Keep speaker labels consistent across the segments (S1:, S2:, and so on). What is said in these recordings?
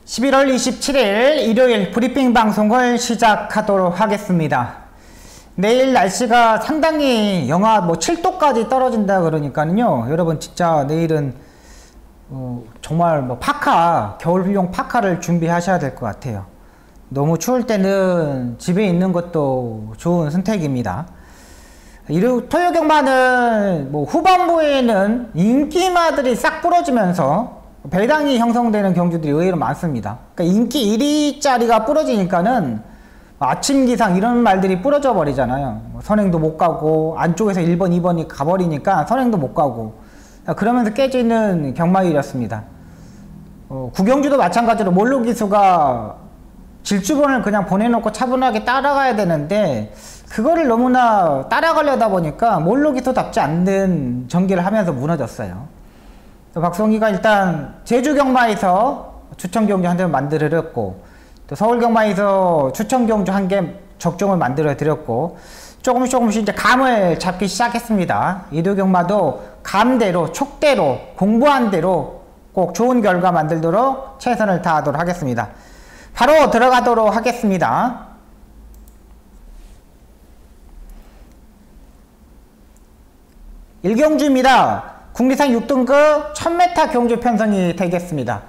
S1: 11월 27일 일요일 브리핑 방송을 시작하도록 하겠습니다. 내일 날씨가 상당히 영하 7도까지 떨어진다 그러니까요. 여러분 진짜 내일은 정말 파카, 겨울용 파카를 준비하셔야 될 것 같아요. 너무 추울 때는 집에 있는 것도 좋은 선택입니다. 토요경마는 후반부에는 인기마들이 싹 부러지면서 배당이 형성되는 경주들이 의외로 많습니다. 그러니까 인기 1위짜리가 부러지니까는 아침 기상 이런 말들이 부러져 버리잖아요. 선행도 못 가고 안쪽에서 1번, 2번이 가버리니까 선행도 못 가고 그러면서 깨지는 경마일이었습니다. 구경주도 마찬가지로 몰로기수가 질주본을 그냥 보내놓고 차분하게 따라가야 되는데 그거를 너무나 따라가려다 보니까 몰로기수답지 않는 전개를 하면서 무너졌어요. 박성희가 일단 제주경마에서 추천경주 한 대 만들어드렸고 또 서울경마에서 추천경주 한 개 적중을 만들어드렸고 조금씩 이제 감을 잡기 시작했습니다. 이도경마도 감대로 촉대로 공부한 대로 꼭 좋은 결과 만들도록 최선을 다하도록 하겠습니다. 바로 들어가도록 하겠습니다. 일경주입니다. 국리상 6등급 1000m 경주 편성이 되겠습니다.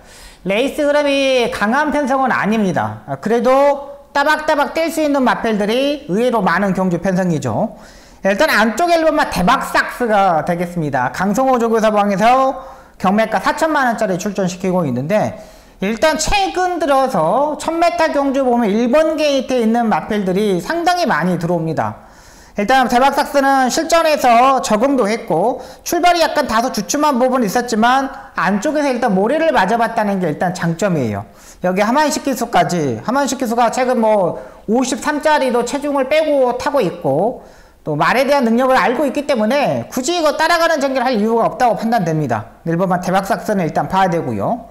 S1: 레이스 흐름이 강한 편성은 아닙니다. 그래도 따박따박 뛸 수 있는 마펠들이 의외로 많은 경주 편성이죠. 일단 안쪽 1번마 대박삭스가 되겠습니다. 강성호 조교사방에서 경매가 4천만원짜리 출전시키고 있는데 일단 최근 들어서 1000m 경주 보면 1번 게이트에 있는 마펠들이 상당히 많이 들어옵니다. 일단 대박삭스는 실전에서 적응도 했고 출발이 약간 다소 주춤한 부분이 있었지만 안쪽에서 일단 모래를 맞아봤다는 게 일단 장점이에요. 여기 하만시키수까지 하만시키수가 최근 53짜리도 체중을 빼고 타고 있고 또 말에 대한 능력을 알고 있기 때문에 굳이 이거 따라가는 전개를 할 이유가 없다고 판단됩니다. 1번만 대박삭스는 일단 봐야 되고요.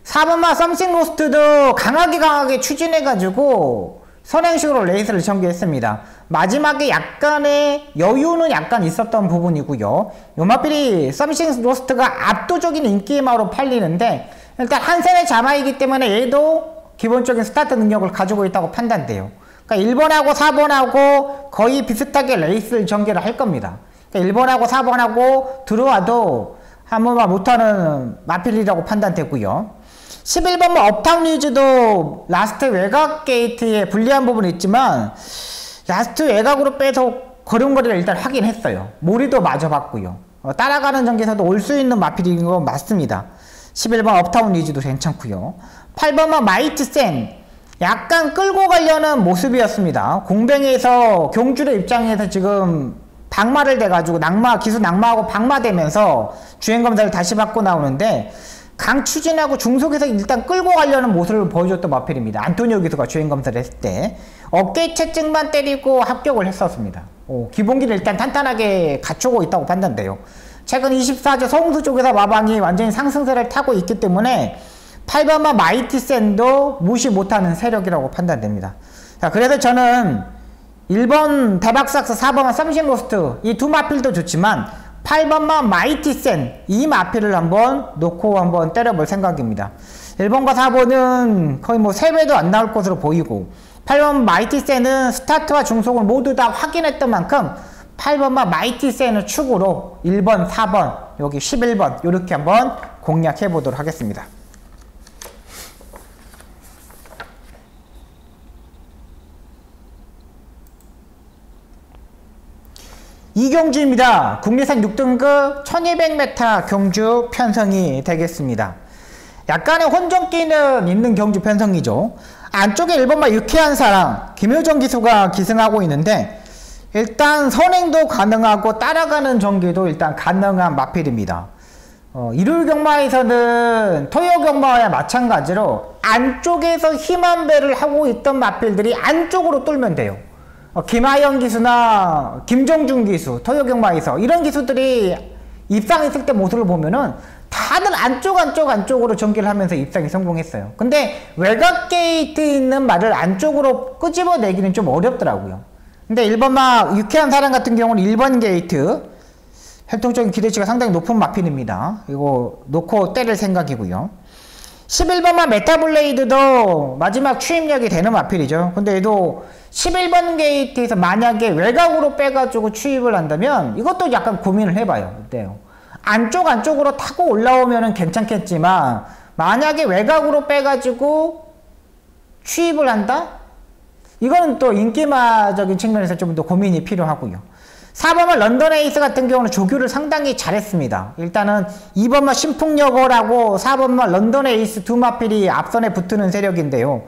S1: 4번만 썸씽로스트도 강하게 추진해가지고 선행식으로 레이스를 전개했습니다. 마지막에 약간의 여유는 약간 있었던 부분이고요. 요마필이 썸씽로스트가 압도적인 인기의 마로 팔리는데 일단 한센의 자마이기 때문에 얘도 기본적인 스타트 능력을 가지고 있다고 판단돼요. 그러니까 1번하고 4번하고 거의 비슷하게 레이스를 전개를 할 겁니다. 그러니까 1번하고 4번하고 들어와도 한 번만 못하는 마필이라고 판단되고요. 11번 업타운 리즈도 라스트 외곽 게이트에 불리한 부분이 있지만 라스트 외곽으로 빼서 걸음걸이를 일단 확인했어요. 모리도 맞아봤고요. 따라가는 전개에서도 올 수 있는 마필인 건 맞습니다. 11번 업타운 리즈도 괜찮고요. 8번만 마이트 센 약간 끌고 가려는 모습이었습니다. 공뱅에서 경주의 입장에서 지금 박마를 돼가지고 기수 낙마하고 박마되면서 주행검사를 다시 받고 나오는데 강 추진하고 중속에서 일단 끌고 가려는 모습을 보여줬던 마필입니다. 안토니오 기수가 주행검사를 했을 때 어깨 채찍만 때리고 합격을 했었습니다. 기본기를 일단 탄탄하게 갖추고 있다고 판단돼요. 최근 24주 서홍수 쪽에서 마방이 완전히 상승세를 타고 있기 때문에 8번마 마이티센도 무시 못하는 세력이라고 판단됩니다. 자, 그래서 저는 1번 대박삭스, 4번마 썸씽로스트 이 두 마필도 좋지만 8번만 마이티센 이 마필을 한번 놓고 한번 때려볼 생각입니다. 1번과 4번은 거의 3배도 안 나올 것으로 보이고 8번 마이티센은 스타트와 중속을 모두 다 확인했던 만큼 8번만 마이티센을 축으로 1번, 4번, 여기 11번 이렇게 한번 공략해 보도록 하겠습니다. 이경주입니다. 국리상 6등급 1200m 경주 편성이 되겠습니다. 약간의 혼전기는 있는 경주 편성이죠. 안쪽에 1번마 유쾌한 사랑 김효정 기수가 기승하고 있는데 일단 선행도 가능하고 따라가는 전개도 일단 가능한 마필입니다. 일요일 경마에서는 토요 경마와 마찬가지로 안쪽에서 힘한 배를 하고 있던 마필들이 안쪽으로 뚫면 돼요. 김하영 기수나 김정준 기수, 토요경마에서 이런 기수들이 입상했을 때 모습을 보면은 다들 안쪽으로 전개를 하면서 입상이 성공했어요. 근데 외곽 게이트에 있는 말을 안쪽으로 끄집어내기는 좀 어렵더라고요. 근데 1번마 유쾌한 사람 같은 경우는 1번 게이트 활동적인 기대치가 상당히 높은 마필입니다. 이거 놓고 때릴 생각이고요. 11번만 메타블레이드도 마지막 추입력이 되는 마필이죠. 근데 얘도 11번 게이트에서 만약에 외곽으로 빼가지고 추입을 한다면 이것도 약간 고민을 해봐요. 어때요? 안쪽으로 타고 올라오면은 괜찮겠지만 만약에 외곽으로 빼가지고 추입을 한다? 이거는 또 인기마적인 측면에서 좀 더 고민이 필요하고요. 4번만 런던 에이스 같은 경우는 조교를 상당히 잘했습니다. 일단은 2번만 신풍여고라고 4번만 런던 에이스 두 마필이 앞선에 붙는 세력인데요.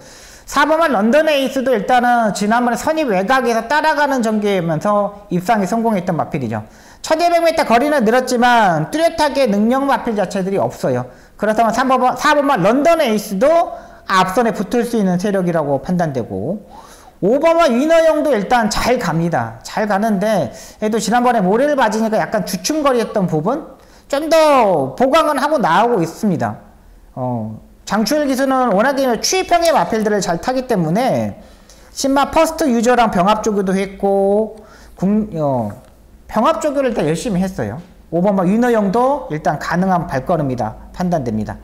S1: 4번만 런던 에이스도 일단은 지난번에 선입 외곽에서 따라가는 전개하면서 입상에 성공했던 마필이죠. 1200m 거리는 늘었지만 뚜렷하게 능력 마필 자체들이 없어요. 그렇다면 4번만 런던 에이스도 앞선에 붙을 수 있는 세력이라고 판단되고 5번만 위너형도 일단 잘 갑니다. 잘 가는데 얘도 지난번에 모래를 맞으니까 약간 주춤거리했던 부분 좀 더 보강은 하고 나오고 있습니다. 장추일 기수는 워낙에 추입형의 마필들을 잘 타기 때문에 신마 퍼스트 유저랑 병합 조교도 했고 병합 조교를 일단 열심히 했어요. 5번만 위너형도 일단 가능한 발걸음이다 판단됩니다.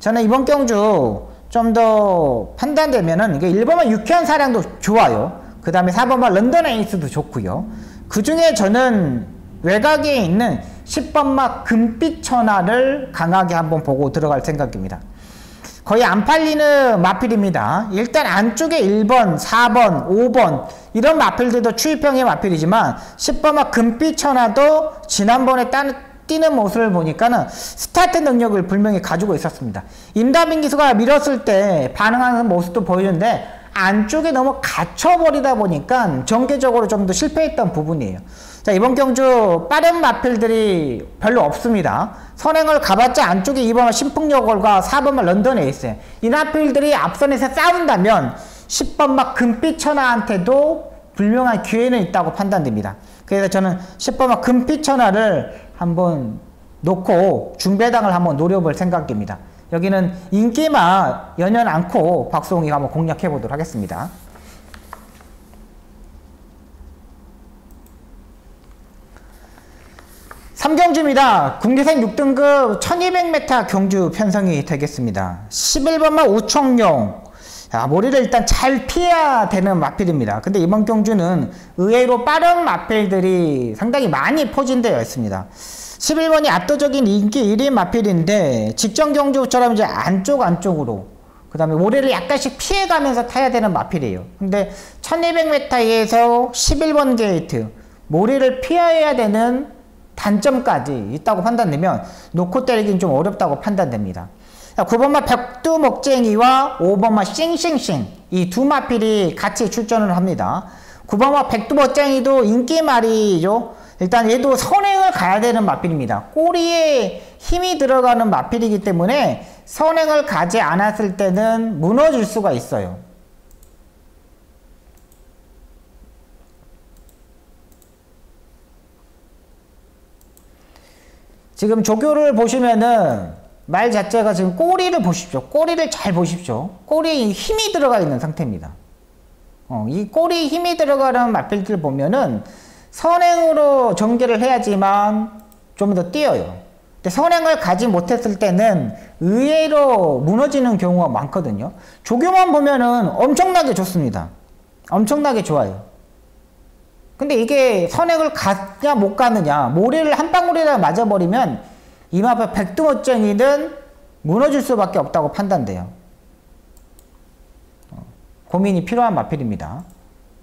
S1: 저는 이번 경주 좀 더 판단되면은 이게 1번만 유쾌한 사량도 좋아요. 그 다음에 4번만 런던 에이스도 좋고요. 그 중에 저는 외곽에 있는 10번만 금빛 천하를 강하게 한번 보고 들어갈 생각입니다. 거의 안 팔리는 마필입니다. 일단 안쪽에 1번, 4번, 5번 이런 마필들도 추입형의 마필이지만 10번만 금빛 천하도 지난번에 뛰는 모습을 보니까는 스타트 능력을 분명히 가지고 있었습니다. 임다빈 기수가 밀었을 때 반응하는 모습도 보이는데 안쪽에 너무 갇혀버리다 보니까 전개적으로 좀 더 실패했던 부분이에요. 자, 이번 경주 빠른 마필들이 별로 없습니다. 선행을 가봤자 안쪽에 2번만 신풍여골과 4번만 런던 에이스 이 마필들이 앞선에서 싸운다면 10번만 금빛 천하한테도 분명한 기회는 있다고 판단됩니다. 그래서 저는 10번만 금빛 천하를 한번 놓고 중배당을 한번 노려볼 생각입니다. 여기는 인기만 연연 않고 박수홍이가 한번 공략해 보도록 하겠습니다. 삼경주입니다. 국내산 6등급 1200m 경주 편성이 되겠습니다. 11번만 우청용 모리를 일단 잘 피해야 되는 마필입니다. 근데 이번 경주는 의외로 빠른 마필들이 상당히 많이 포진되어 있습니다. 11번이 압도적인 인기 1위 마필인데 직전 경주처럼 이제 안쪽으로 그 다음에 모래를 약간씩 피해가면서 타야 되는 마필이에요. 근데 1200m에서 11번 게이트 모래를 피해야 되는 단점까지 있다고 판단되면 놓고 때리기는 좀 어렵다고 판단됩니다. 9번마 백두먹쟁이와 5번마 싱싱싱 이 두 마필이 같이 출전을 합니다. 9번마 백두먹쟁이도 인기말이죠. 일단 얘도 선행을 가야 되는 마필입니다. 꼬리에 힘이 들어가는 마필이기 때문에 선행을 가지 않았을 때는 무너질 수가 있어요. 지금 조교를 보시면은 말 자체가 지금 꼬리를 보십시오. 꼬리를 잘 보십시오. 꼬리에 힘이 들어가 있는 상태입니다. 이 꼬리에 힘이 들어가는 마필들 보면은 선행으로 전개를 해야지만 좀 더 뛰어요. 근데 선행을 가지 못했을 때는 의외로 무너지는 경우가 많거든요. 조교만 보면은 엄청나게 좋습니다. 엄청나게 좋아요. 근데 이게 선행을 가냐 못 가느냐 모래를 한 방울이라도 맞아버리면 이마에 백두머쟁이는 무너질 수밖에 없다고 판단돼요. 고민이 필요한 마필입니다.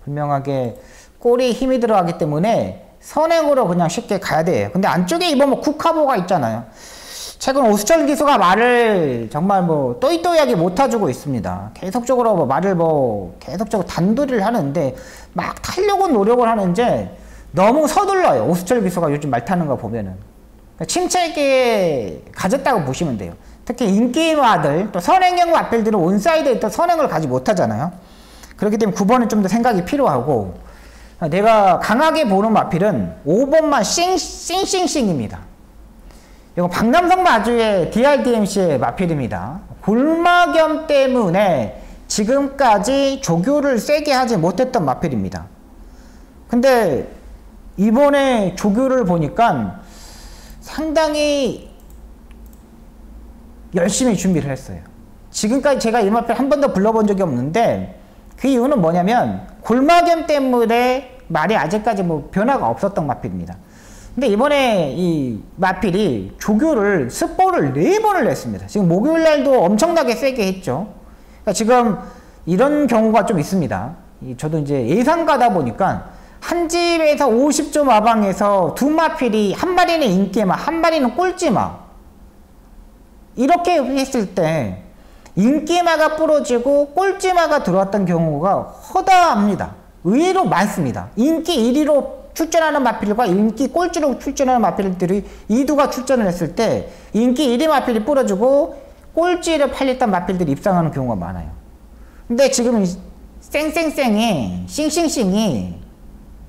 S1: 분명하게 꼬리에 힘이 들어가기 때문에 선행으로 그냥 쉽게 가야 돼요. 근데 안쪽에 이번 뭐 국화보가 있잖아요. 최근 오수철 기수가 말을 정말 뭐 또이또이하게 못 타주고 있습니다. 계속적으로 뭐 말을 계속적으로 단도리를 하는데 막 타려고 노력을 하는데 너무 서둘러요. 오수철 기수가 요즘 말 타는 거 보면은. 침체기에 가졌다고 보시면 돼요. 특히 인기마들 또 선행형 마필들은 온사이드에 또 선행을 가지 못하잖아요. 그렇기 때문에 9번은 좀 더 생각이 필요하고 내가 강하게 보는 마필은 5번만 싱싱싱입니다. 이거 박남성 마주의 DRDMC의 마필입니다. 골마겸 때문에 지금까지 조교를 세게 하지 못했던 마필입니다. 근데 이번에 조교를 보니까 상당히 열심히 준비를 했어요. 지금까지 제가 이 마필 한 번도 불러본 적이 없는데 그 이유는 뭐냐면 골마겸 때문에 말이 아직까지 뭐 변화가 없었던 마필입니다. 근데 이번에 이 마필이 조교를 스포를 4번을 냈습니다. 지금 목요일날도 엄청나게 세게 했죠. 그러니까 지금 이런 경우가 좀 있습니다. 저도 이제 예상가다 보니까 한 집에서 50조 마방에서 두 마필이 한 마리는 인기마, 한 마리는 꼴찌마 이렇게 했을 때 인기마가 부러지고 꼴찌마가 들어왔던 경우가 허다합니다. 의외로 많습니다. 인기 1위로 출전하는 마필과 인기 꼴찌로 출전하는 마필들이 2두가 출전을 했을 때 인기 1위 마필이 부러지고 꼴찌를 팔렸던 마필들이 입상하는 경우가 많아요. 근데 지금 쌩쌩쌩이 싱싱싱이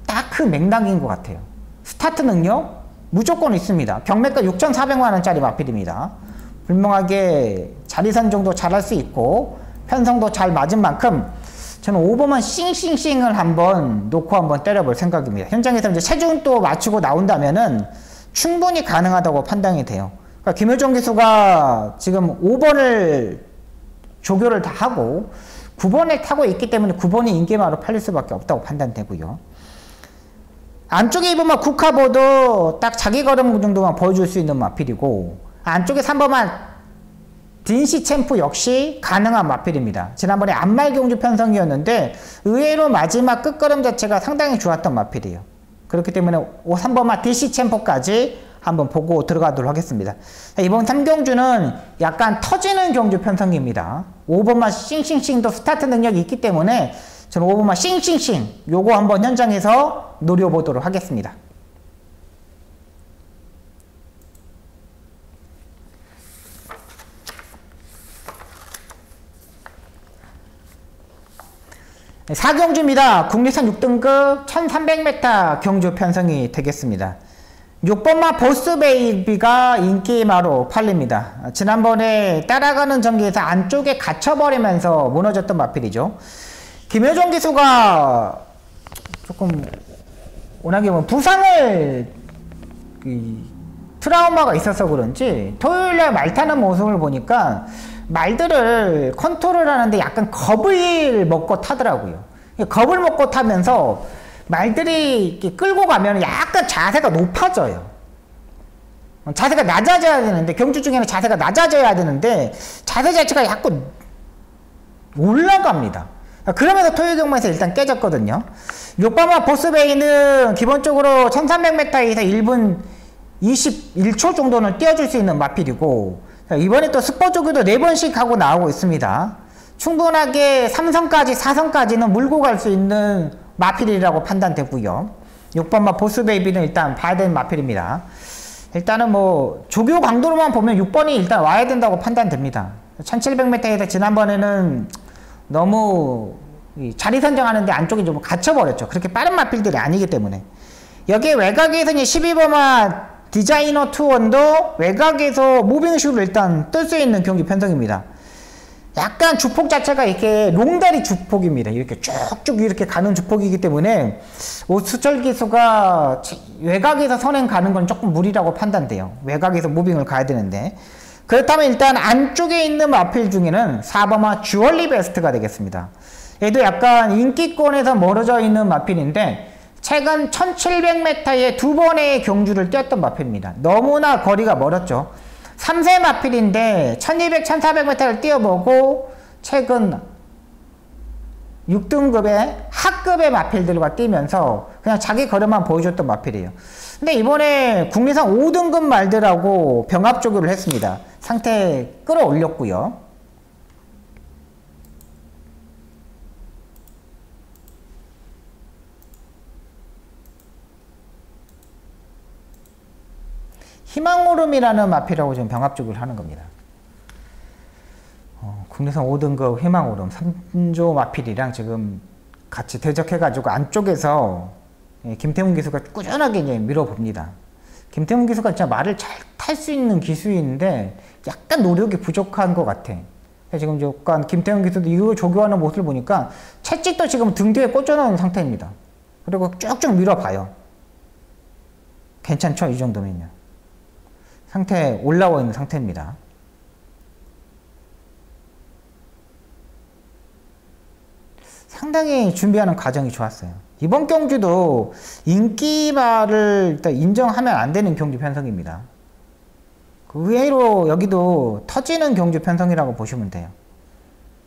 S1: 딱 그 맥락인 것 같아요. 스타트 능력 무조건 있습니다. 경매가 6,400만원짜리 마필입니다. 분명하게 자리선 정도 잘할 수 있고 편성도 잘 맞은 만큼 저는 5번만 싱싱싱을 한번 놓고 한번 때려볼 생각입니다. 현장에서 이제 체중 또 맞추고 나온다면은 충분히 가능하다고 판단이 돼요. 그러니까 김효정 기수가 지금 5번을 조교를 다 하고 9번을 타고 있기 때문에 9번이 인기마로 팔릴 수밖에 없다고 판단되고요. 안쪽에 2번만 국화보도 딱 자기 걸음 정도만 보여줄 수 있는 마필이고 안쪽에 3번만 딘시 챔프 역시 가능한 마필입니다. 지난번에 안말경주 편성이었는데 의외로 마지막 끝걸음 자체가 상당히 좋았던 마필이에요. 그렇기 때문에 3번만 딘시 챔프까지 한번 보고 들어가도록 하겠습니다. 이번 3경주는 약간 터지는 경주 편성입니다. 5번만 싱싱싱도 스타트 능력이 있기 때문에 저는 5번만 싱싱싱 요거 한번 현장에서 노려보도록 하겠습니다. 네, 4경주입니다. 국내선 6등급 1300m 경주 편성이 되겠습니다. 6번마 보스베이비가 인기마로 팔립니다. 지난번에 따라가는 전기에서 안쪽에 갇혀버리면서 무너졌던 마필이죠. 김효정 기수가 조금 워낙에 뭐 부상을 트라우마가 있어서 그런지 토요일날 말 타는 모습을 보니까 말들을 컨트롤 하는데 약간 겁을 먹고 타더라고요. 겁을 먹고 타면서 말들이 이렇게 끌고 가면 약간 자세가 높아져요. 자세가 낮아져야 되는데 경주 중에는 자세가 낮아져야 되는데 자세 자체가 약간 올라갑니다. 그러면서 토요일 경마에서 일단 깨졌거든요. 6번마 보스베이는 기본적으로 1300m에서 1분 21초 정도는 띄워줄 수 있는 마필이고 이번에 또 스포 조교도 4번씩 하고 나오고 있습니다. 충분하게 3선까지 4선까지는 물고 갈 수 있는 마필이라고 판단되고요. 6번마 보스베이비는 일단 봐야 되는 마필입니다. 일단은 뭐 조교 강도로만 보면 6번이 일단 와야 된다고 판단됩니다. 1700m에서 지난번에는 너무 자리 선정하는데 안쪽이 좀 갇혀버렸죠. 그렇게 빠른 마필들이 아니기 때문에. 여기 외곽에서는 12번마 디자이너 투원도 외곽에서 무빙슛을 일단 뜰 수 있는 경기 편성입니다. 약간 주폭 자체가 이렇게 롱다리 주폭입니다. 이렇게 쭉쭉 이렇게 가는 주폭이기 때문에 오수철 기수가 외곽에서 선행 가는 건 조금 무리라고 판단돼요. 외곽에서 무빙을 가야 되는데. 그렇다면 일단 안쪽에 있는 마필 중에는 4번마 주얼리 베스트가 되겠습니다. 얘도 약간 인기권에서 멀어져 있는 마필인데 최근 1700m에 2번의 경주를 뛰었던 마필입니다. 너무나 거리가 멀었죠. 3세 마필인데 1200, 1400m를 뛰어보고 최근 6등급의 하급의 마필들과 뛰면서 그냥 자기 걸음만 보여줬던 마필이에요. 근데 이번에 국내상 5등급 말들하고 병합 조교를 했습니다. 상태 끌어올렸고요. 희망오름이라는 마필하고 지금 병합조교를 하는 겁니다. 국내선 5등급 희망오름 3조 마필이랑 지금 같이 대적해가지고 안쪽에서 김태훈 기수가 꾸준하게 이제 밀어봅니다. 김태훈 기수가 진짜 말을 잘 탈 수 있는 기수인데 약간 노력이 부족한 것 같아. 지금 약간 김태훈 기수도 이후 조교하는 모습을 보니까 채찍도 지금 등 뒤에 꽂아놓은 상태입니다. 그리고 쭉쭉 밀어봐요. 괜찮죠? 이 정도면요. 상태 올라와 있는 상태입니다. 상당히 준비하는 과정이 좋았어요. 이번 경주도 인기마를 일단 인정하면 안 되는 경주 편성입니다. 의외로 여기도 터지는 경주 편성이라고 보시면 돼요.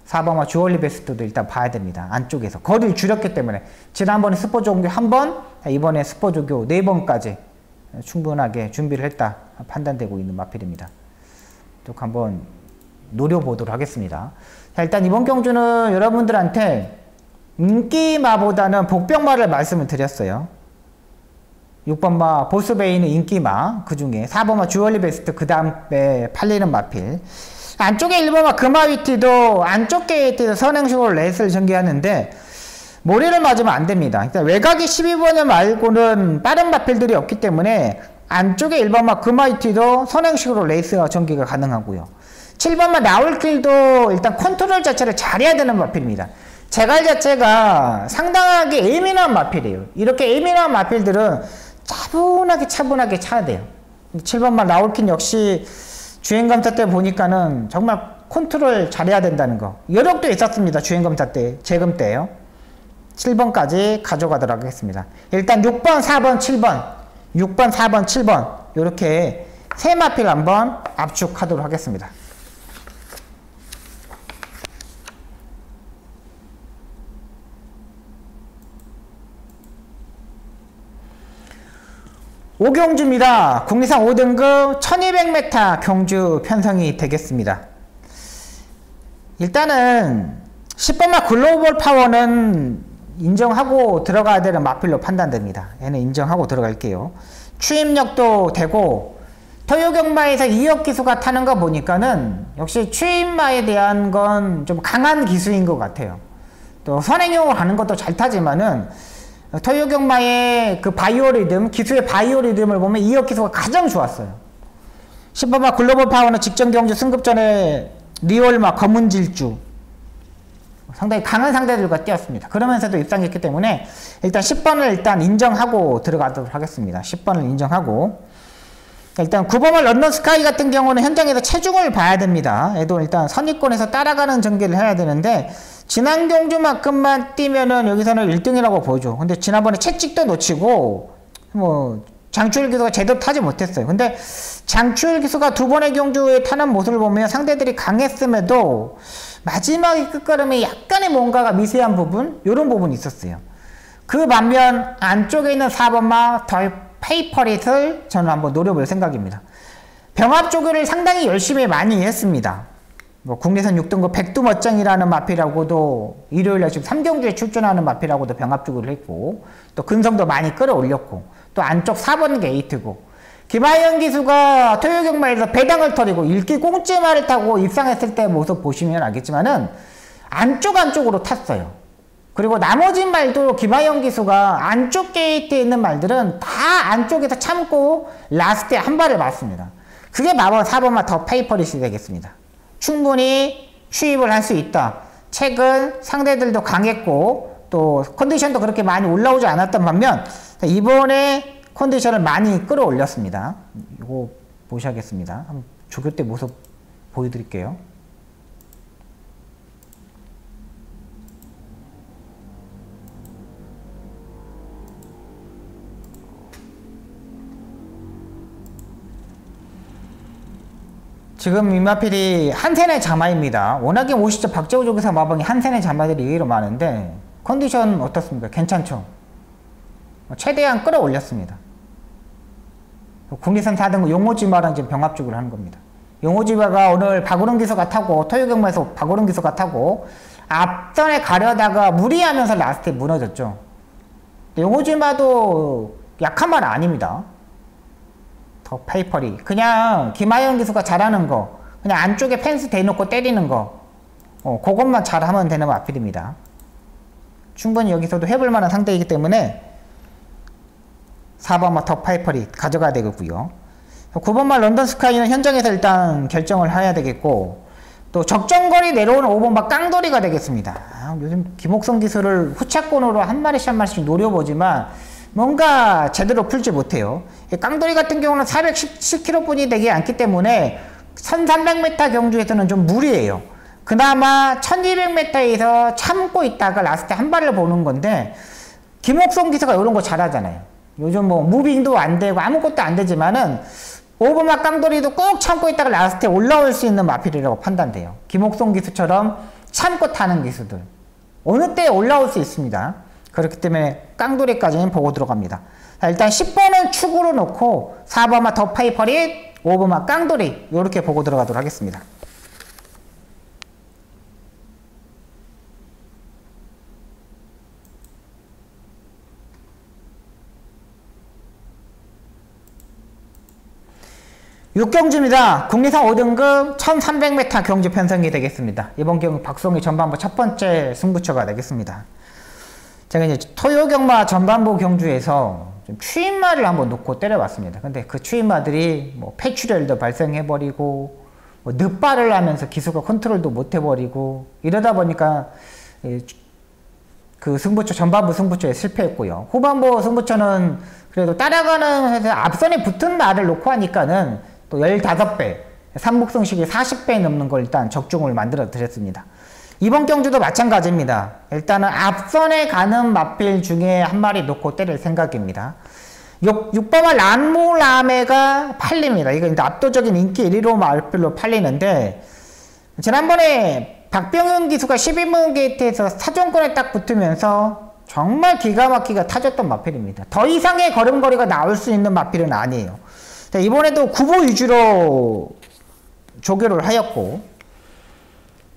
S1: 4번마 주얼리 베스트도 일단 봐야 됩니다. 안쪽에서 거리를 줄였기 때문에 지난번에 스포 조교 1번, 이번에 스포 조교 4번까지 충분하게 준비를 했다 판단되고 있는 마필입니다. 쭉 한번 노려보도록 하겠습니다. 자, 일단 이번 경주는 여러분들한테 인기마보다는 복병마를 말씀을 드렸어요. 6번마 보스베이는 인기마, 그 중에 4번마 주얼리 베스트, 그 다음에 팔리는 마필. 안쪽에 1번마 금화위티도 안쪽 게이트에서 선행식으로 레이스를 전개하는데 모래를 맞으면 안 됩니다. 일단 외곽이 12번을 말고는 빠른 마필들이 없기 때문에 안쪽에 1번마 금화위티도 선행식으로 레이스가 전개가 가능하고요. 7번마 나올길도 일단 컨트롤 자체를 잘해야 되는 마필입니다. 제갈 자체가 상당하게 예민한 마필이에요. 이렇게 예민한 마필들은 차분하게 차야 돼요. 7번마 나올길 역시 주행검사 때 보니까는 정말 컨트롤 잘해야 된다는 거. 여력도 있었습니다. 주행검사 때, 재검 때요. 7번까지 가져가도록 하겠습니다. 일단 6번, 4번, 7번, 6번, 4번, 7번 이렇게 세 마필 한번 압축하도록 하겠습니다. 오경주입니다. 국내산 5등급 1200m 경주 편성이 되겠습니다. 일단은 10번마 글로벌 파워는 인정하고 들어가야 되는 마필로 판단됩니다. 얘는 인정하고 들어갈게요. 추임력도 되고 토요경마에서 2억 기수가 타는 거 보니까는 역시 추임마에 대한 건 좀 강한 기수인 것 같아요. 또 선행용을 하는 것도 잘 타지만은 토요경마의 그 바이오리듬, 기수의 바이오리듬을 보면 2억 기수가 가장 좋았어요. 10번마 글로벌 파워는 직전 경주 승급전에 리올마 검은질주 상당히 강한 상대들과 뛰었습니다. 그러면서도 입상했기 때문에 일단 10번을 일단 인정하고 들어가도록 하겠습니다. 10번을 인정하고 일단 9번마 런던 스카이 같은 경우는 현장에서 체중을 봐야 됩니다. 얘도 일단 선입권에서 따라가는 전개를 해야 되는데 지난 경주만큼만 뛰면은 여기서는 1등이라고 보죠. 근데 지난번에 채찍도 놓치고 뭐 장추열 기수가 제대로 타지 못했어요. 근데 장추열 기수가 두 번의 경주에 타는 모습을 보면 상대들이 강했음에도 마지막에 끝걸음에 약간의 뭔가가 미세한 부분, 이런 부분이 있었어요. 그 반면 안쪽에 있는 4번마 더 페이퍼릿을 저는 한번 노려볼 생각입니다. 병합 조교를 상당히 열심히 많이 했습니다. 뭐 국내선 6등급 백두멋쟁이라는 마필하고도 일요일날 지금 3경주에 출전하는 마필하고도 병합 조교를 했고 또 근성도 많이 끌어올렸고 또 안쪽 4번 게이트고 김하영 기수가 토요경마에서 배당을 터리고 일기 꽁찌마를 타고 입상했을 때 모습 보시면 알겠지만은 안쪽으로 탔어요. 그리고 나머지 말도 김하영 기수가 안쪽 게이트에 있는 말들은 다 안쪽에서 참고 라스트에 한 발을 맞습니다. 그게 바로 4번마 더 페이퍼릿이 되겠습니다. 충분히 추입을 할 수 있다. 최근 상대들도 강했고 또 컨디션도 그렇게 많이 올라오지 않았던 반면 이번에 컨디션을 많이 끌어올렸습니다. 이거 보셔야겠습니다. 한번 조교 때 모습 보여드릴게요. 지금 이마필이 한센의 자마입니다. 워낙에 50점 박재호 조교사 마방이 한센의 자마들이 의외로 많은데 컨디션 어떻습니까? 괜찮죠? 최대한 끌어올렸습니다. 국리선 4등급 용호지마랑 지금 병합죽을 하는 겁니다. 용호지마가 오늘 박오른 기수가 타고 토요경마에서 박오른 기수가 타고 앞선에 가려다가 무리하면서 라스트에 무너졌죠. 용호지마도 약한 말은 아닙니다. 더 페이퍼리 그냥 김하영 기수가 잘하는 거 그냥 안쪽에 펜스 대놓고 때리는 거 그것만 잘하면 되는 마필입니다. 충분히 여기서도 해볼 만한 상대이기 때문에 4번마 더 페이퍼리 가져가야 되겠고요. 9번마 런던 스카이는 현장에서 일단 결정을 해야 되겠고 또 적정거리 내려오는 5번마 깡돌이가 되겠습니다. 요즘 김옥성 기수를 후차권으로 한 마리씩 노려보지만 뭔가 제대로 풀지 못해요. 깡돌이 같은 경우는 410kg 뿐이 되지 않기 때문에 1300m 경주에서는 좀 무리예요. 그나마 1200m에서 참고 있다가 라스트 한 발을 보는 건데, 김옥성 기수가 이런 거 잘하잖아요. 요즘 뭐 무빙도 안 되고 아무것도 안 되지만은 오버막 깡돌이도 꼭 참고 있다가 라스트에 올라올 수 있는 마필이라고 판단돼요. 김옥성 기수처럼 참고 타는 기수들 어느 때 올라올 수 있습니다. 그렇기 때문에 깡돌이까지는 보고 들어갑니다. 자, 일단 10번은 축으로 놓고 4번마 더 페이퍼릿, 5번마 깡돌이 이렇게 보고 들어가도록 하겠습니다. 육경주입니다. 국리상 5등급 1300m 경주 편성이 되겠습니다. 이번 경주 박성희 전반부 첫 번째 승부처가 되겠습니다. 제가 이제 토요경마 전반부 경주에서 좀 추임마를 한번 놓고 때려봤습니다. 근데 그 추임마들이 뭐 폐출혈도 발생해버리고 뭐 늑발을 하면서 기수가 컨트롤도 못해버리고 이러다 보니까 그 승부처 전반부 승부처에 실패했고요. 후반부 승부처는 그래도 따라가는 해서 앞선에 붙은 말을 놓고 하니까는 또 15배, 삼복승식이 40배 넘는 걸 일단 적중을 만들어 드렸습니다. 이번 경주도 마찬가지입니다. 일단은 앞선에 가는 마필 중에 한 마리 놓고 때릴 생각입니다. 6번마 란무라메가 팔립니다. 이거 이제 압도적인 인기 1위로 마필로 팔리는데, 지난번에 박병윤 기수가 12번 게이트에서 사정권에 딱 붙으면서 정말 기가 막히게 타졌던 마필입니다. 더 이상의 걸음걸이가 나올 수 있는 마필은 아니에요. 이번에도 9보 위주로 조교를 하였고,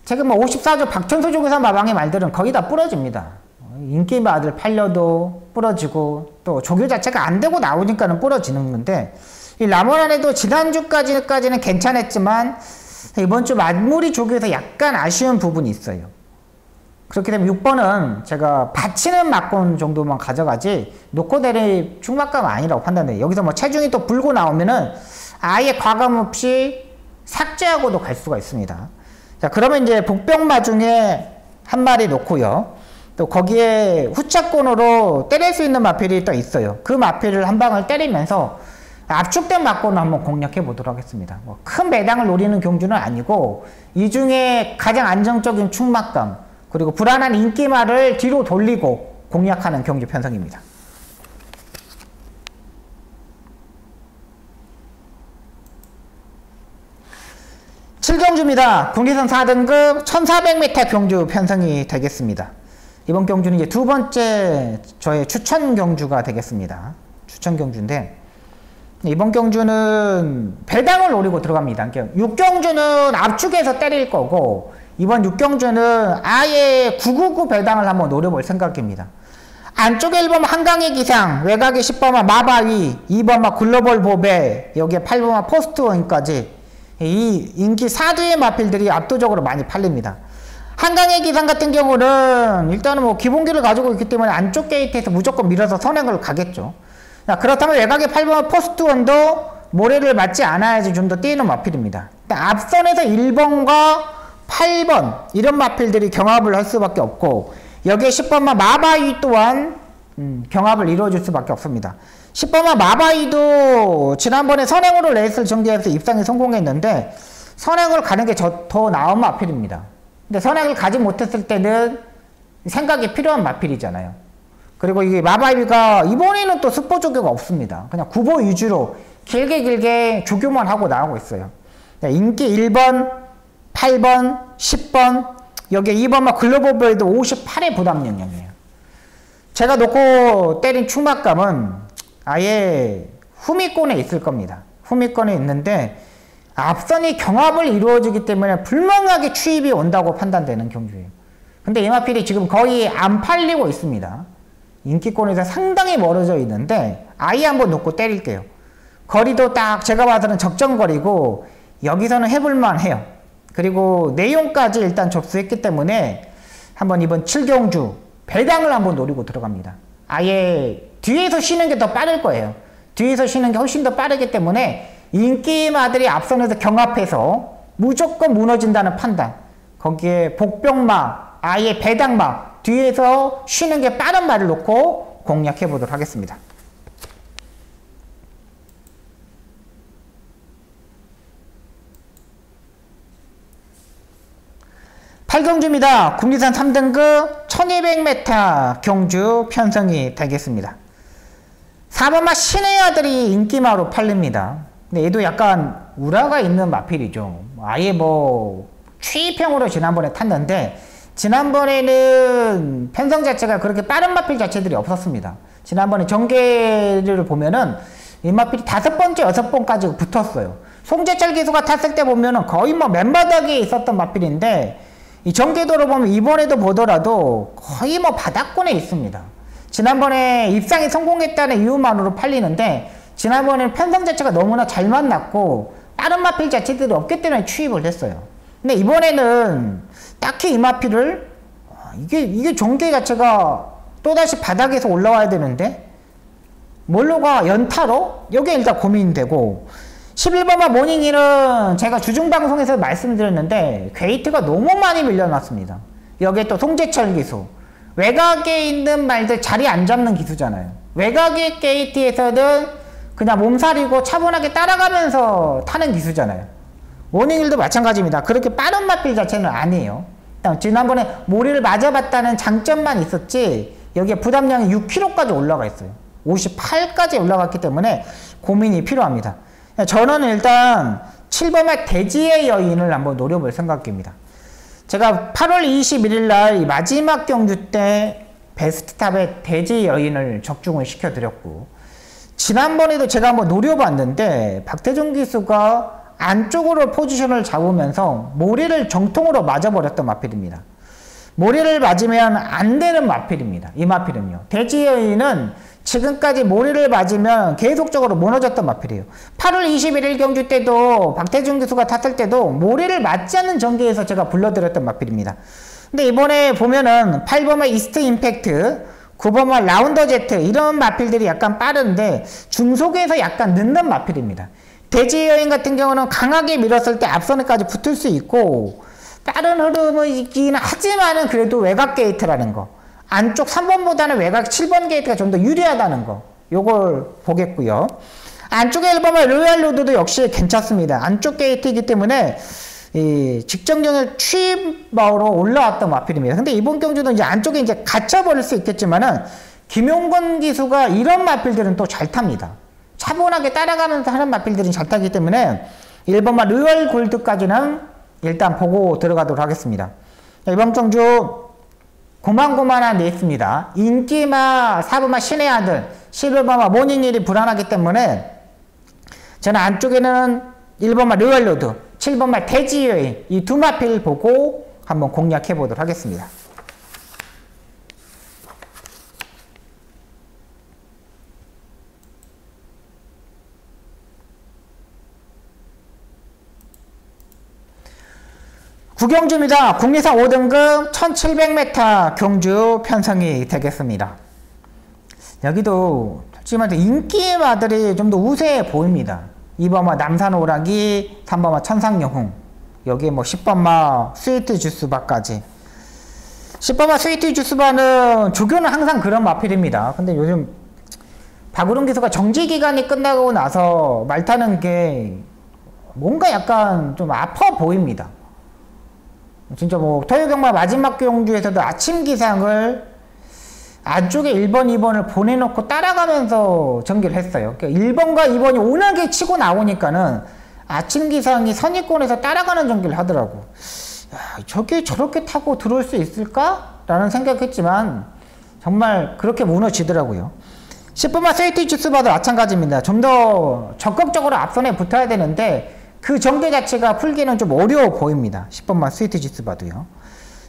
S1: 지금 뭐 54조 박천수 조교사 마방의 말들은 거의 다 부러집니다. 인기마들 팔려도 부러지고 또 조교 자체가 안 되고 나오니까는 부러지는 건데, 이 라모란에도 지난주까지는 괜찮았지만 이번 주 마무리 조교에서 약간 아쉬운 부분이 있어요. 그렇기 때문에 6번은 제가 받치는 막권 정도만 가져가지 놓고 내릴 충막감 아니라고 판단해요. 여기서 뭐 체중이 또 불고 나오면은 아예 과감 없이 삭제하고도 갈 수가 있습니다. 자, 그러면 이제 복병마 중에 한 마리 놓고요. 또 거기에 후차권으로 때릴 수 있는 마필이 또 있어요. 그 마필을 한 방을 때리면서 압축된 막권을 한번 공략해 보도록 하겠습니다. 뭐 큰 매당을 노리는 경주는 아니고 이 중에 가장 안정적인 충막감 그리고 불안한 인기말을 뒤로 돌리고 공략하는 경주 편성입니다. 칠경주입니다. 국리선 4등급 1400m 경주 편성이 되겠습니다. 이번 경주는 이제 두 번째 저의 추천 경주가 되겠습니다. 추천 경주인데, 이번 경주는 배당을 노리고 들어갑니다. 6경주는 압축해서 때릴 거고, 이번 6경주는 아예 999 배당을 한번 노려볼 생각입니다. 안쪽에 1번 한강의 기상, 외곽에 10번마 마바위, 2번마 글로벌 보배, 여기에 8번마 포스트원까지 이 인기 4두의 마필들이 압도적으로 많이 팔립니다. 한강의 기상 같은 경우는 일단은 뭐 기본기를 가지고 있기 때문에 안쪽 게이트에서 무조건 밀어서 선행을 가겠죠. 자, 그렇다면 외곽의 8번 포스트원도 모래를 맞지 않아야지 좀 더 뛰는 마필입니다. 앞선에서 1번과 8번 이런 마필들이 경합을 할 수밖에 없고, 여기에 10번마 마바위 또한 경합을 이루어줄 수밖에 없습니다. 10번마 마바위도 지난번에 선행으로 레이스를 전개해서 입상에 성공했는데 선행을 가는 게 더 나은 마필입니다. 근데 선행을 가지 못했을 때는 생각이 필요한 마필이잖아요. 그리고 이게 마바위가 이번에는 또 스포 조교가 없습니다. 그냥 9보 위주로 길게 조교만 하고 나오고 있어요. 인기 1번, 8번, 10번, 여기에 2번마 글로벌보에도 58의 부담 영역이에요. 제가 놓고 때린 충막감은 아예 후미권에 있을 겁니다. 후미권에 있는데 앞선이 경합을 이루어지기 때문에 불명하게 추입이 온다고 판단되는 경주예요. 근데 이 마필이 지금 거의 안 팔리고 있습니다. 인기권에서 상당히 멀어져 있는데 아예 한번 놓고 때릴게요. 거리도 딱 제가 봐서는 적정거리고 여기서는 해볼만 해요. 그리고 내용까지 일단 접수했기 때문에 한번 이번 7경주 배당을 한번 노리고 들어갑니다. 아예 뒤에서 쉬는 게 더 빠를 거예요. 뒤에서 쉬는 게 훨씬 더 빠르기 때문에 인기마들이 앞선에서 경합해서 무조건 무너진다는 판단, 거기에 복병마, 아예 배당마, 뒤에서 쉬는 게 빠른 말을 놓고 공략해 보도록 하겠습니다. 8경주입니다. 국리산 3등급 1200m 경주 편성이 되겠습니다. 4번마 신의 아들이 인기마로 팔립니다. 근데 얘도 약간 우라가 있는 마필이죠. 아예 뭐 취입형으로 지난번에 탔는데, 지난번에는 편성 자체가 그렇게 빠른 마필 자체들이 없었습니다. 지난번에 전개를 보면은 이 마필이 5번째, 6번까지 붙었어요. 송재철 기수가 탔을 때 보면은 거의 뭐 맨바닥에 있었던 마필인데, 이 전개도로 보면 이번에도 보더라도 거의 뭐 바닥권에 있습니다. 지난번에 입상이 성공했다는 이유만으로 팔리는데, 지난번에는 편성 자체가 너무나 잘 만났고 다른 마필 자체들이 없기 때문에 취입을 했어요. 근데 이번에는 딱히 이 마필을 이게 전개 자체가 또다시 바닥에서 올라와야 되는데 뭘로 가? 연타로? 이게 일단 고민되고, 11번마 모닝이는 제가 주중방송에서 말씀드렸는데 게이트가 너무 많이 밀려났습니다. 여기에 또 송재철 기수, 외곽에 있는 말들 자리 안 잡는 기수잖아요. 외곽의 게이트에서는 그냥 몸살이고 차분하게 따라가면서 타는 기수잖아요. 모닝일도 마찬가지입니다. 그렇게 빠른 마필 자체는 아니에요. 지난번에 모리를 맞아봤다는 장점만 있었지, 여기에 부담량이 6kg까지 올라가 있어요. 58까지 올라갔기 때문에 고민이 필요합니다. 저는 일단 7번마 대지의 여인을 한번 노려볼 생각입니다. 제가 8월 21일 날 마지막 경주 때 베스트탑에 대지의 여인을 적중을 시켜드렸고, 지난번에도 제가 한번 노려봤는데 박태준 기수가 안쪽으로 포지션을 잡으면서 모리를 정통으로 맞아버렸던 마필입니다. 모리를 맞으면 안 되는 마필입니다. 이 마필은요. 대지의 여인은 지금까지 모리를 맞으면 계속적으로 무너졌던 마필이에요. 8월 21일 경주 때도 박태준 기수가 탔을 때도 모리를 맞지 않는 전개에서 제가 불러드렸던 마필입니다. 근데 이번에 보면은 8번마 이스트 임팩트, 9번마 라운더 제트, 이런 마필들이 약간 빠른데 중속에서 약간 늦는 마필입니다. 대지의 여인 같은 경우는 강하게 밀었을 때 앞선에까지 붙을 수 있고 빠른 흐름이긴 하지만은 그래도 외곽 게이트라는 거, 안쪽 3번보다는 외곽 7번 게이트가 좀 더 유리하다는 거, 요걸 보겠고요. 안쪽에 1번마 로얄 로드도 역시 괜찮습니다. 안쪽 게이트이기 때문에 이 직전경에 취입으로 올라왔던 마필입니다. 근데 이번 경주는 이제 안쪽에 이제 갇혀버릴 수 있겠지만은 김용건 기수가 이런 마필들은 또 잘 탑니다. 차분하게 따라가면서 하는 마필들은 잘 타기 때문에 1번마 로얄 골드까지는 일단 보고 들어가도록 하겠습니다. 이번 경주 고만고만한 레이스입니다. 인기마 4번마 신의 아들, 11번마 모닝일이 불안하기 때문에 저는 안쪽에는 1번마 로얄 로드, 7번마 대지의 여인, 이 두 마필 보고 한번 공략해 보도록 하겠습니다. 구경주입니다. 국리산 5등급 1700m 경주 편성이 되겠습니다. 여기도 솔직히 말해서 인기의 마들이 좀 더 우세해 보입니다. 2번마 남산오락이, 3번마 천상영웅, 여기에 뭐 10번마 스위트 주스바까지. 10번마 스위트 주스바는 조교는 항상 그런 마필입니다. 근데 요즘 박우름 기수가 정지기간이 끝나고 나서 말 타는 게 뭔가 약간 좀 아파 보입니다. 진짜 뭐 토요경마 마지막 경주에서도 아침 기상을 안쪽에 1번, 2번을 보내놓고 따라가면서 전개를 했어요. 그러니까 1번과 2번이 오나게 치고 나오니까는 아침 기상이 선입권에서 따라가는 전개를 하더라고. 야, 저게 저렇게 타고 들어올 수 있을까? 라는 생각했지만 정말 그렇게 무너지더라고요. 10번마 스위트 주스바도 마찬가지입니다. 좀 더 적극적으로 앞선에 붙어야 되는데 그 전개 자체가 풀기는 좀 어려워 보입니다. 10번마 스위트 주스바도요.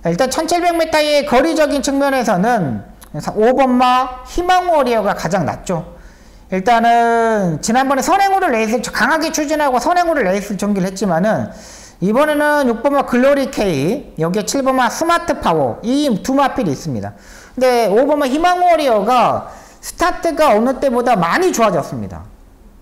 S1: 일단 1700m의 거리적인 측면에서는 5번마 희망워리어가 가장 낫죠. 일단은 지난번에 선행우를 레이스 강하게 추진하고 선행우를 레이스 전개를 했지만은 이번에는 6번마 글로리 K, 여기에 7번마 스마트 파워, 이 두 마필이 있습니다. 근데 5번마 희망워리어가 스타트가 어느 때보다 많이 좋아졌습니다.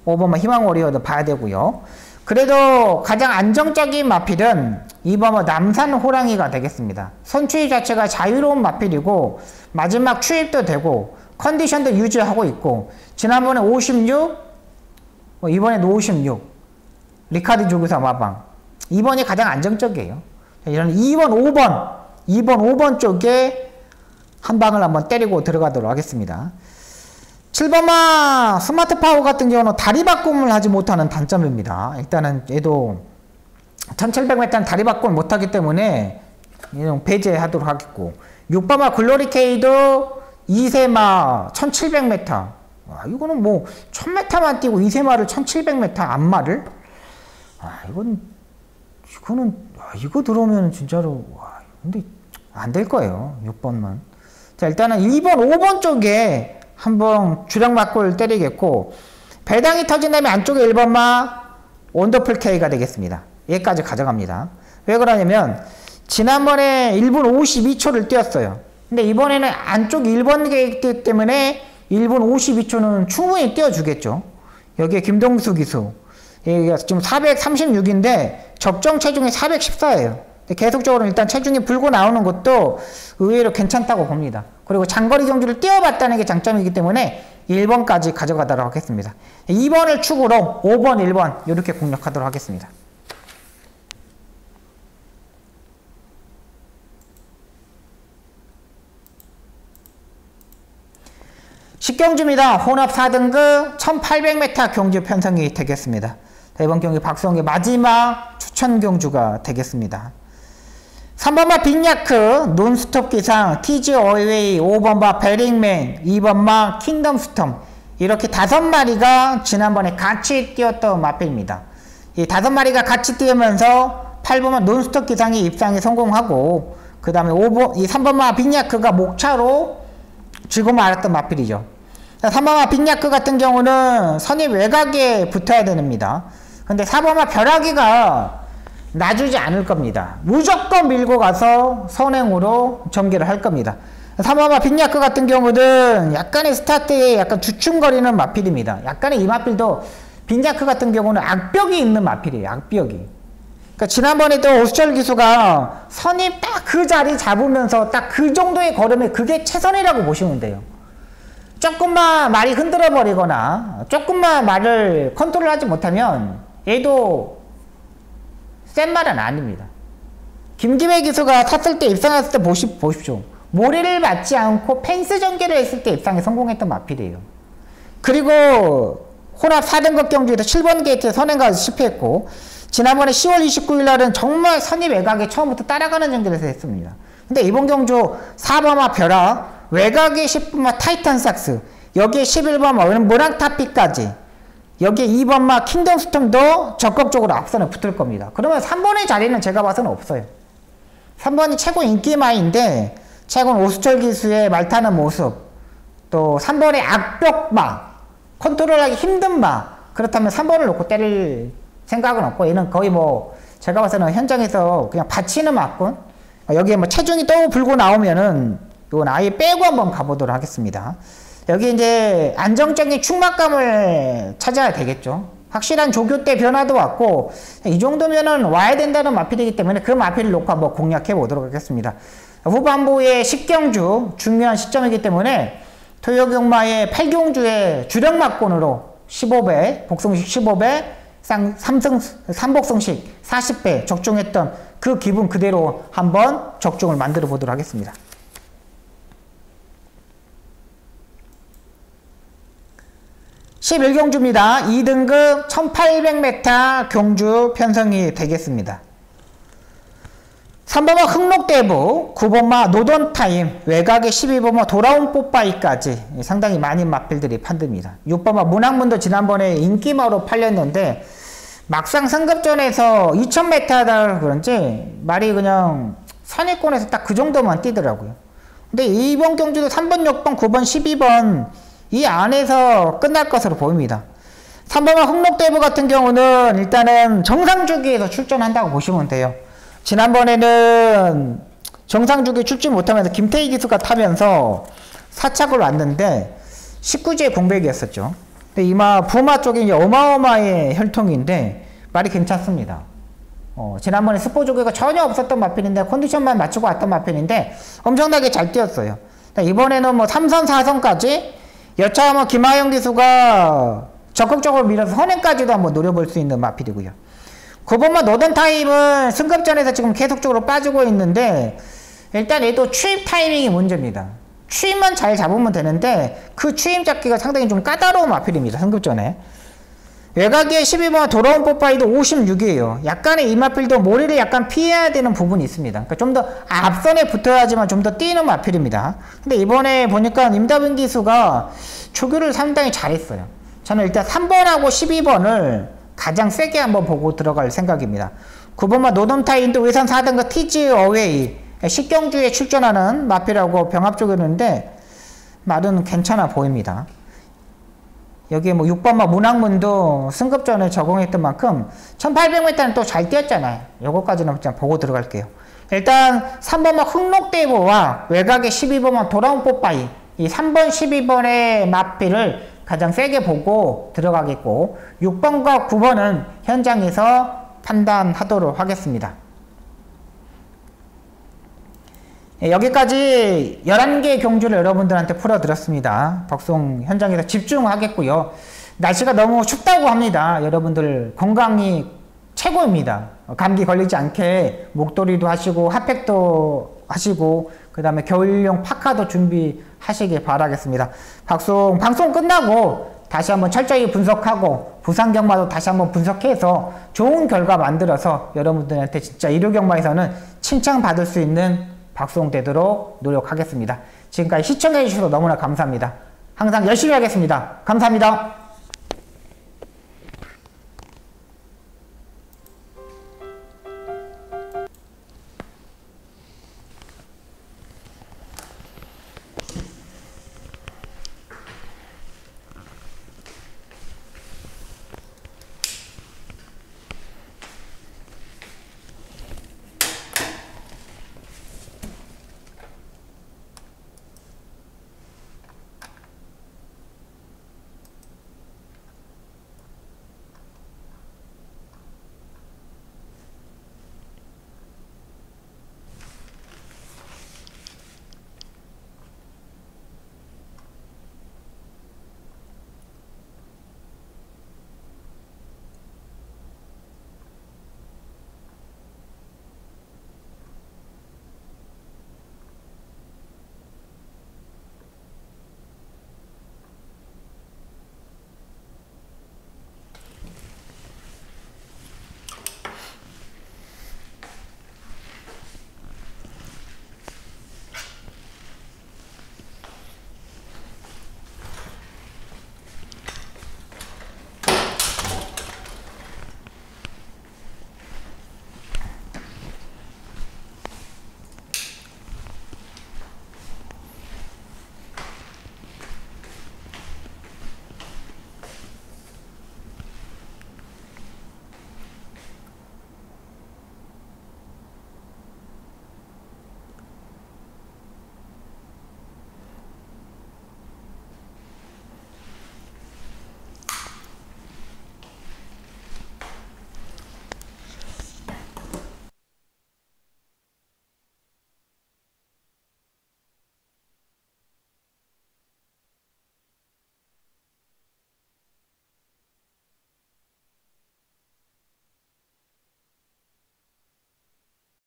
S1: 5번마 희망워리어도 봐야 되고요. 그래도 가장 안정적인 마필은 2번마 남산 호랑이가 되겠습니다. 선추입 자체가 자유로운 마필이고 마지막 추입도 되고 컨디션도 유지하고 있고 지난번에 56, 이번에도 56 리카드 조교사 마방, 이번이 가장 안정적이에요. 이런 2번 5번 쪽에 한 방을 한번 때리고 들어가도록 하겠습니다. 7번마 스마트 파워 같은 경우는 다리 바꿈을 하지 못하는 단점입니다. 일단은 얘도 1700m는 다리 바꿈을 못하기 때문에 배제하도록 하겠고, 6번마 글로리 K도 2세마 1700m. 와, 이거는 뭐 1000m만 뛰고 2세마를 1700m 안마를? 이거 들어오면 진짜로, 근데 안 될 거예요. 6번만. 자, 일단은 2번, 5번 쪽에 한번 주력 맞골 때리겠고, 배당이 터진 다음에 안쪽에 1번마 원더풀 K가 되겠습니다. 얘까지 가져갑니다. 왜 그러냐면, 지난번에 1분 52초를 뛰었어요. 근데 이번에는 안쪽 1번 계획 때문에 1분 52초는 충분히 뛰어주겠죠. 여기에 김동수 기수. 얘가 지금 436인데 적정 체중이 414예요. 계속적으로 일단 체중이 불고 나오는 것도 의외로 괜찮다고 봅니다. 그리고 장거리 경주를 뛰어봤다는 게 장점이기 때문에 1번까지 가져가도록 하겠습니다. 2번을 축으로 5번, 1번 이렇게 공략하도록 하겠습니다. 식경주입니다. 혼합 4등급 1800m 경주 편성이 되겠습니다. 이번 경기 박성기 마지막 추천 경주가 되겠습니다. 3번마 빅야크 논스톱 기상 TG 어웨이, 5번마 베링맨, 2번마 킹덤 스톰, 이렇게 5마리가 지난번에 같이 뛰었던 마필입니다. 이 5마리가 같이 뛰면서 8번마 논스톱 기상이 입상에 성공하고, 그 다음에 이 3번마 빅야크가 목차로 지고 말았던 마필이죠. 3번마 빅야크 같은 경우는 선입 외곽에 붙어야 됩니다. 근데 4번마 벼락이가 놔주지 않을 겁니다. 무조건 밀고 가서 선행으로 전개를 할 겁니다. 3번마 빅야크 같은 경우는 약간의 스타트에 약간 주춤거리는 마필입니다. 약간의 이 마필도 빅야크 같은 경우는 악벽이 있는 마필이에요. 악벽이. 그러니까 지난번에도 오수철 기수가 선입 딱 그 자리 잡으면서 딱 그 정도의 걸음에 그게 최선이라고 보시면 돼요. 조금만 말이 흔들어 버리거나 조금만 말을 컨트롤하지 못하면 얘도 센 말은 아닙니다. 김기회 기수가 탔을 때 입상했을 때 보십시오. 모래를 맞지 않고 펜스 전개를 했을 때 입상에 성공했던 마필이에요. 그리고 혼합 4등급 경주에서 7번 게이트에 선행가서 실패했고, 지난번에 10월 29일 날은 정말 선입 외곽에 처음부터 따라가는 전개를 했습니다. 근데 이번 경주 4번마 벼락, 외곽에 10번마 타이탄 삭스, 여기에 11번마 모랑타피까지, 여기에 2번마 킹덤 스톰도 적극적으로 앞선에 붙을 겁니다. 그러면 3번의 자리는 제가 봐서는 없어요. 3번이 최고 인기마인데 최근 오수철 기수의 말타는 모습, 또 3번의 악벽마, 컨트롤하기 힘든 마, 그렇다면 3번을 놓고 때릴 생각은 없고, 얘는 거의 뭐 제가 봐서는 현장에서 그냥 받치는 맞군, 여기에 뭐 체중이 또 불고 나오면은 이건 아예 빼고 한번 가보도록 하겠습니다. 여기 이제 안정적인 충막감을 찾아야 되겠죠. 확실한 조교 때 변화도 왔고, 이 정도면은 와야 된다는 마필이기 때문에 그 마필을 놓고 한번 공략해 보도록 하겠습니다. 후반부의 10경주 중요한 시점이기 때문에 토요경마의 8경주의 주력 막권으로 15배, 복성식 15배, 3복성식 40배 적중했던 그 기분 그대로 한번 적중을 만들어 보도록 하겠습니다. (11경주입니다) 2등급 1800m 경주 편성이 되겠습니다. 3번마 흑록대부, 9번마 노던타임, 외곽에 12번마 돌아온 뽀빠이까지 상당히 많은 마필들이 판듭니다. 6번마 문학문도 지난번에 인기마로 팔렸는데 막상 승급전에서 2000m 하다 그런지 말이 그냥 선입권에서 딱 그 정도만 뛰더라고요. 근데 이번 경주도 3번, 6번, 9번, 12번 이 안에서 끝날 것으로 보입니다. 3번마 흑록대부 같은 경우는 일단은 정상주기에서 출전한다고 보시면 돼요. 지난번에는 정상주기 출전 못하면서 김태희 기수가 타면서 사착을 왔는데 19주의 공백이었었죠. 근데 이마 부마 쪽이 이제 어마어마의 혈통인데 말이 괜찮습니다. 지난번에 스포조개가 전혀 없었던 마필인데 컨디션만 맞추고 왔던 마필인데 엄청나게 잘 뛰었어요. 이번에는 뭐 3선 4선까지 여차 뭐 김하영 기수가 적극적으로 밀어서 선행까지도 한번 노려볼 수 있는 마필이고요. 9번마 노던타임은 승급전에서 지금 계속적으로 빠지고 있는데 일단 얘도 추임 타이밍이 문제입니다. 추임만 잘 잡으면 되는데 그 추임 잡기가 상당히 좀 까다로운 마필입니다. 승급전에. 외곽에 12번 돌아온 뽀빠이도 56이에요. 약간의 이 마필도 모리를 약간 피해야 되는 부분이 있습니다. 그러니까 좀 더 앞선에 붙어야지만 좀 더 뛰는 마필입니다. 근데 이번에 보니까 임다빈 기수가 초교를 상당히 잘했어요. 저는 일단 3번하고 12번을 가장 세게 한번 보고 들어갈 생각입니다. 9번마 노덤타인도 외선 4등급 티즈 어웨이 식경주에 출전하는 마필하고 병합 쪽이었는데 말은 괜찮아 보입니다. 여기에 뭐 6번마 문학문도 승급전에 적응했던 만큼 1800m는 또 잘 뛰었잖아요. 요거까지는 그냥 보고 들어갈게요. 일단 3번마 흑록대보와 외곽의 12번마 돌아온 뽀빠이 이 3번 12번의 마필을 가장 세게 보고 들어가겠고 6번과 9번은 현장에서 판단하도록 하겠습니다. 여기까지 11개의 경주를 여러분들한테 풀어드렸습니다. 벅송 현장에서 집중하겠고요. 날씨가 너무 춥다고 합니다. 여러분들 건강이 최고입니다. 감기 걸리지 않게 목도리도 하시고 핫팩도 하시고 그 다음에 겨울용 파카도 준비하시길 바라겠습니다. 방송 끝나고 다시 한번 철저히 분석하고 부상 경마도 다시 한번 분석해서 좋은 결과 만들어서 여러분들한테 진짜 일요 경마에서는 칭찬받을 수 있는 박수홍되도록 노력하겠습니다. 지금까지 시청해 주셔서 너무나 감사합니다. 항상 열심히 하겠습니다. 감사합니다.